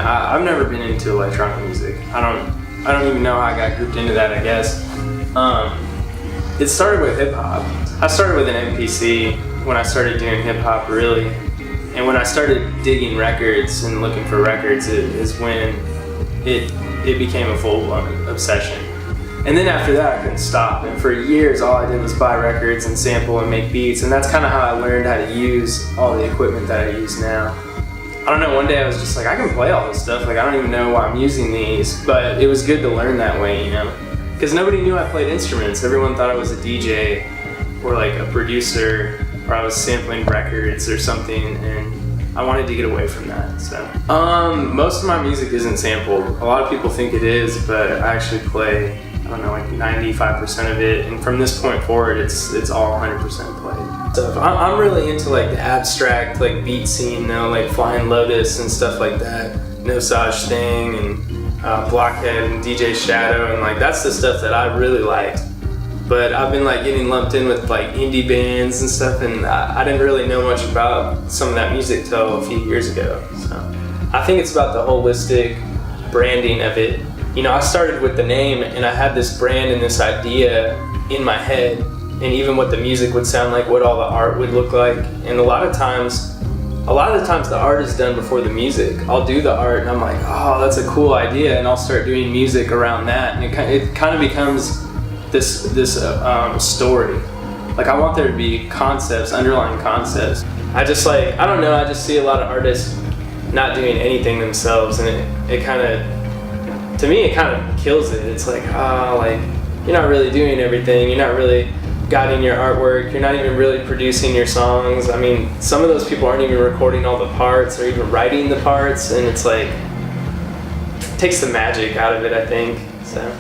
I've never been into electronic music. I don't even know how I got grouped into that, I guess. It started with hip hop. I started with an MPC when I started doing hip hop, really. And when I started digging records and looking for records, is when it became a full-blown obsession. And then after that, I couldn't stop. And for years, all I did was buy records and sample and make beats. And that's kind of how I learned how to use all the equipment that I use now. I don't know, one day I was just like, I can play all this stuff. Like, I don't even know why I'm using these. But it was good to learn that way, you know? Because nobody knew I played instruments. Everyone thought I was a DJ or like a producer, or I was sampling records or something. And I wanted to get away from that, so. Most of my music isn't sampled. A lot of people think it is, but I actually play, I don't know, like 95% of it, and from this point forward, it's all 100% played. So I'm really into like the abstract, like beat scene, though, like Flying Lotus and stuff like that, No Such Thing, and Blockhead and DJ Shadow, and like that's the stuff that I really liked. But I've been like getting lumped in with like indie bands and stuff, and I didn't really know much about some of that music till a few years ago. So I think it's about the holistic branding of it. You know, I started with the name, and I had this brand and this idea in my head, and even what the music would sound like, what all the art would look like. And a lot of the times the art is done before the music. I'll do the art, and I'm like, oh, that's a cool idea, and I'll start doing music around that, and it kind of becomes this story. Like, I want there to be concepts, underlying concepts. I just like, I don't know, I just see a lot of artists not doing anything themselves, and it kind of, to me, it kind of kills it. It's like, like, you're not really doing everything, you're not really guiding your artwork, you're not even really producing your songs. I mean, some of those people aren't even recording all the parts or even writing the parts, and it's like, it takes the magic out of it, I think, so.